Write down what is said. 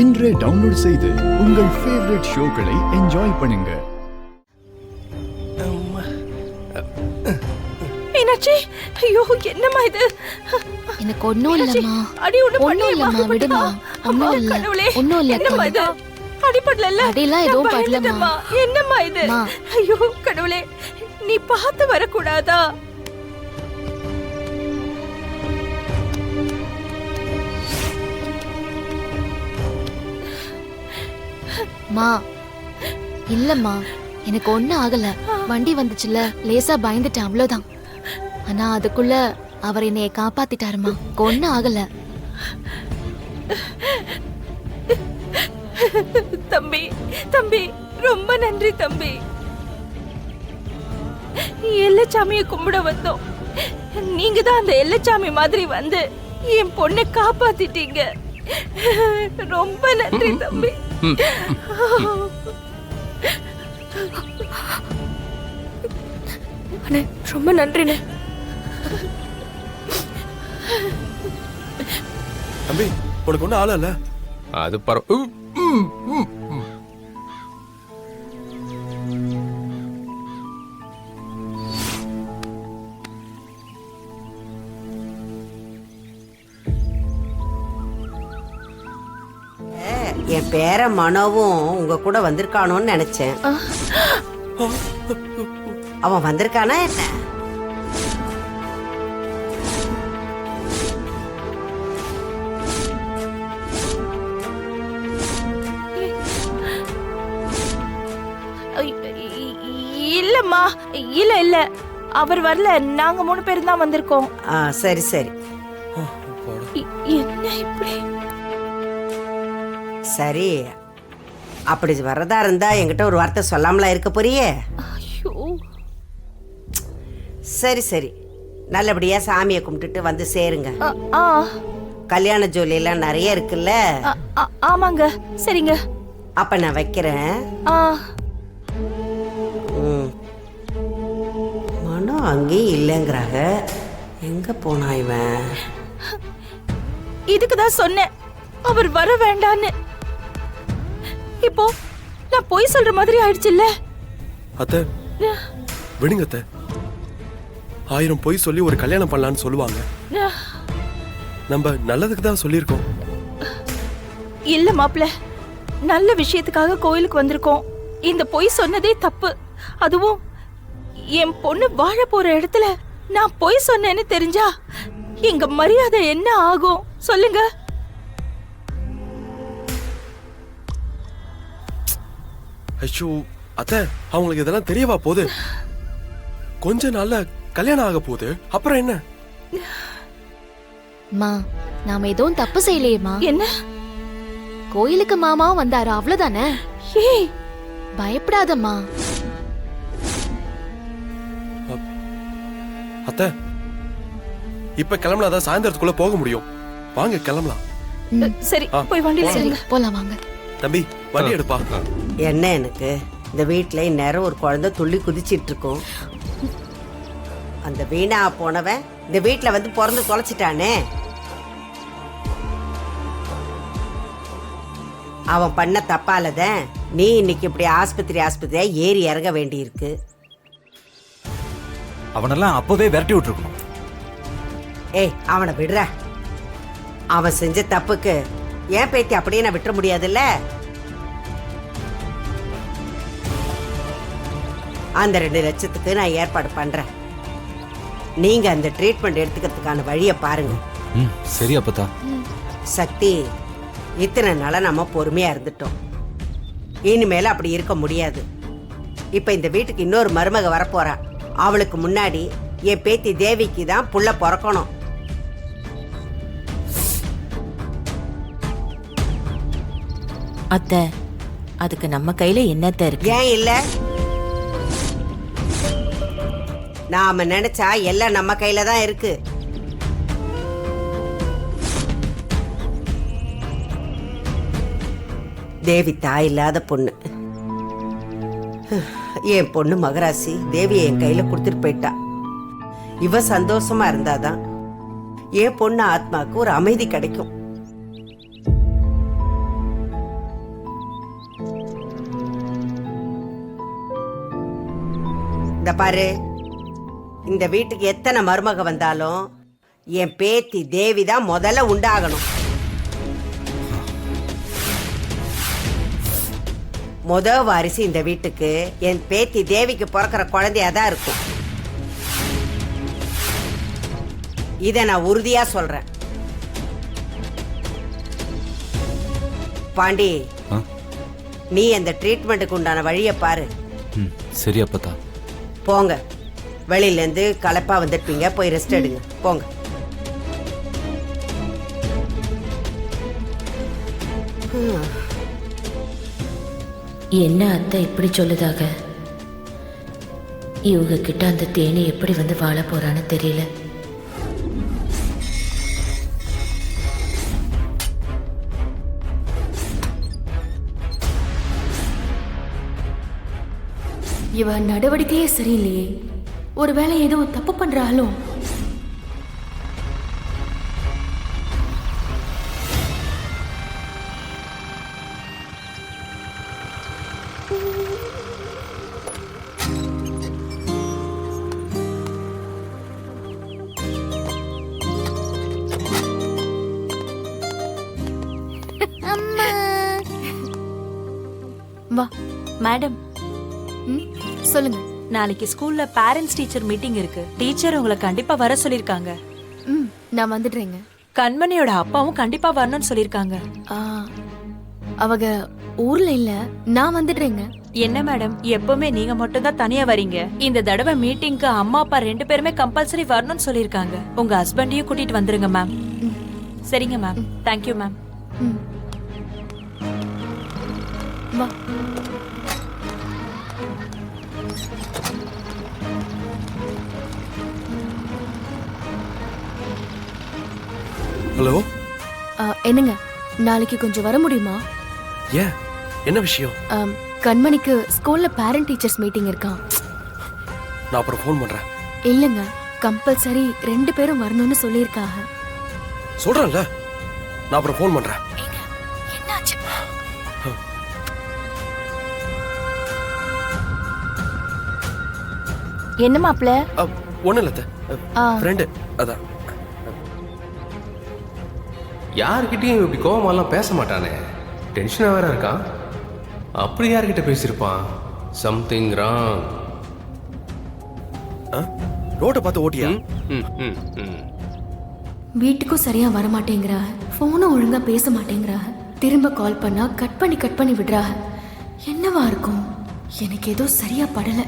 இன்றே டவுன்லோட் செய்து உங்கள் ஃபேவரட் ஷோக்களை என்ஜாய் பண்ணுங்க. மீனாட்சி, ஐயோ என்னம்மா இது? எனக்கு ஒண்ணும் இல்லம்மா. அடி ஒண்ணும் இல்லம்மா, விடுமா. ஒண்ணும் இல்ல, ஒண்ணும் இல்ல. என்னம்மா இது? அடிபடல? அடிலாம் எதுவும் படலம்மா. என்னம்மா இது? ஐயோ கடவுளே, நீ பார்த்து வரக்கூடாதா? மா இல்லம்மா, எனக்கு ஒண்ணும் ஆகல. வண்டி வந்துச்சுல, லேசா பயந்துட்டேன், அவ்வளவுதான். ஆனா அதுக்குள்ள அவர் என்னைய காப்பாத்திட்டாருமா. ஒண்ணும் ஆகல. தம்பி தம்பி, ரொம்ப நன்றி தம்பி. எல்லச்சாமிய கும்பிட வந்தோம். நீங்க தான் அந்த எல்லச்சாமி மாதிரி வந்து என் பொண்ணை காப்பாத்திட்டீங்க. ரொம்ப நன்றி தம்பி. அண்ணே, ரொம்ப நன்றிண்ணே. தம்பி, உனக்கு ஒன்றும் ஆள இல்ல? அது பரவ. என் பேர மனோவும் உங்க கூட வந்திருக்கானோன்னு நினைச்சேன். அவன் வந்திருக்கானா என்ன? இல்லம்மா, இல்ல இல்ல, அவர் வரல. நாங்க 3 பேரும் தான் வந்திருக்கோம். சரி சரி. என்ன இப்படி? சரி, அப்படி வர்றதா இருந்தா என்கிட்ட ஒரு வார்த்தை சொல்லாமலா இருக்க போறியே? சரி சரி, நல்லபடியா சாமியை கும்பிட்டுட்டு வந்து சேருங்க. கல்யாண ஜோலி எல்லாம் நிறைய இருக்குல்ல? ஆமாங்க. சரிங்க, அப்ப நான் வைக்கிறேன். மனோ அங்கேயும் இல்லைங்கிறாங்க. எங்க போனா இவன்? இதுக்குதான் சொன்னேன் அவர் வர வேண்டான்னு. இப்போ நான் போய் சொல்ற மாதிரி ஆயிடுச்சுல்ல? அத்தை விடுங்க அத்தை. 1000 பொய் சொல்லி ஒரு கல்யாணம் பண்ணலான்னு சொல்லுவாங்க. நம்ம நல்லதுக்கு தான் சொல்லியிருக்கோம். இல்ல மாப்ள, நல்ல விஷயத்துக்காக கோயிலுக்கு வந்திருக்கோம். இந்த பொய் சொன்னதே தப்பு. அதுவும் என் பொண்ணு வாழ போற இடத்துல நான் பொய் சொன்னேன்னு தெரிஞ்சா எங்க மரியாதை என்ன ஆகும் சொல்லுங்க? ஐயோ அத்தை, அவங்களுக்கு இதெல்லாம் தெரியவா போகுது? கொஞ்ச நாள்ல கல்யாணம் ஆக போகுது, அப்புறம் என்ன? மா, நாம எதுவும் தப்பு செய்யலையேமா. என்ன? கோயிலுக்கு மாமாவும் வந்தாரு, அவ்வளவுதானே. ஏய், பயப்படாதம்மா. அத்தை, இப்ப கிளம்பலாதான் சாயந்தரத்துக்குள்ள போக முடியும். வாங்க கிளம்பலாம். சரி, போய் வண்டியில சரி, ஏறுங்க. போலாம் வாங்க. தம்பி, வண்டி எடுப்பா. என்ன எனக்கு இந்த வீட்டுல இந்நேரம் ஒரு குழந்தை துள்ளி குதிச்சிட்டு இருக்கும். அந்த வீணா போனவன் இந்த வீட்டுல வந்து பிறந்து தொலைச்சிட்டானே. அவன் பண்ண தப்பாலதான் நீ இன்னைக்கு இப்படி ஆஸ்பத்திரியா ஏறி இறங்க வேண்டி இருக்கு. அவனெல்லாம் அப்பவே விரட்டி விட்டுருக்கணும். ஏய், அவனை விடுற. அவன் செஞ்ச தப்புக்கு ஏன் பேத்தி அப்படியே நான் விட்டுற முடியாதுல்ல? அந்த 2 லட்சத்துக்கு நான் ஏற்பாடு பண்றேன். நீங்க அந்த ட்ரீட்மெண்ட் எடுத்துக்கிறதுக்கான வழியை பாருங்க. சரி அப்பதா. சக்தி, இத்தனை நாளா நம்ம பொறுமையா இருந்துட்டோம். இனிமேல அப்படி இருக்க முடியாது. இப்ப இந்த வீட்டுக்கு இன்னொரு மருமக வரப்போறா. அவளுக்கு முன்னாடி என் பேத்தி தேவிக்கு தான் புள்ள பிறக்கணும். அத்தை, அதுக்கு நம்ம கையில என்னத்த இருக்கு? ஏன் இல்ல? நாம நினைச்சா எல்லாம் நம்ம கையில தான் இருக்கு. தேவி தாய் இல்லாத பொண்ணு. என் பொண்ணு மகராசி தேவியை என் கையில கொடுத்துட்டு போயிட்டா. இவ சந்தோஷமா இருந்தாதான் என் பொண்ணு ஆத்மாக்கு ஒரு அமைதி கிடைக்கும். இந்த பாரு, இந்த வீட்டுக்கு எத்தனை மருமக வந்தாலும் என் பேத்தி தேவி தான் முதல்ல உண்டாகணும். வாரிசு இந்த வீட்டுக்கு என் பேத்தி தேவிக்கு பிறக்கிற குழந்தையா தான் இருக்கும். இதை நான் உறுதியா சொல்றேன். பாண்டி, ஆ? நீ அந்த ட்ரீட்மெண்ட்டுக்கு உண்டான வழியை பாரு. ம் சரி அப்பத்தா. போங்க, வெளியில இருந்து களைப்பா வந்துருப்பீங்க, போய் ரெஸ்ட் எடுங்க, போங்க. என்ன அத்தை இப்படி சொல்லுதாக? இவங்க கிட்ட அந்த தேனி எப்படி வந்து வாழ போறான்னு தெரியல. இவ நடவடிக்கையே சரியில்லையே. ஒருவேளை ஏதோ தப்பு பண்றாளோ? வா. மேடம், ம், சொல்லுங்க. நாளைக்கு ஸ்கூல்ல பேரண்ட்ஸ் டீச்சர் மீட்டிங் இருக்கு. டீச்சர் உங்களை கண்டிப்பா வர சொல்லிருக்காங்க. ம், நான் வந்துடுறேங்க. கண்மணியோட அப்பாவும் கண்டிப்பா வரணும்னு சொல்லிருக்காங்க. ஆ, அவங்க ஊர்ல இல்ல, நான் வந்துடுறேங்க. என்ன மேடம், எப்பவுமே நீங்க மட்டும் தான் தனியா வரீங்க. இந்த தடவை மீட்டிங்க்கு அம்மா அப்பா 2 பேருமே கம்பல்சரி வரணும்னு சொல்லிருக்காங்க. உங்க ஹஸ்பண்டையும் கூட்டிட்டு வந்துருங்க மேம். சரிங்க மேம். Thank you ma'am. ம். வா. ஹலோ, என்னங்க, நாளைக்கு கொஞ்சம் வர முடியுமா? ஏன், என்ன விஷயம்? கண்மணிக்கு ஸ்கூல்ல பேரண்ட் டீச்சர்ஸ் மீட்டிங் இருக்கான். நான் அப்புறம் ஃபோன் பண்றேன். இல்லங்க, கம்பல்சரி 2 பேரும் வரணும்னு சொல்லியிருக்காங்க. சொல்றேன்ல, நான் அப்புறம் ஃபோன் பண்றேன். என்னாச்சு? என்ன மாப்ள? ஒன்றும் இல்லை, ஆ. ஃப்ரெண்டு அதான். யார்கிட்டயும் இப்படி கோவமாலாம் பேச மாட்டானே. டென்ஷனாக வேற இருக்கான். அப்படி யார்கிட்ட பேசியிருப்பான்? Something wrong. ரோட்டை பார்த்து ஓட்டியா? வீட்டுக்கும் சரியா வர மாட்டேங்கிறா. போனும் ஒழுங்கா பேச மாட்டேங்கிறா. திரும்ப கால் பண்ணா கட் பண்ணி விடுறா. என்னவா இருக்கும்? எனக்கு ஏதோ சரியா படல.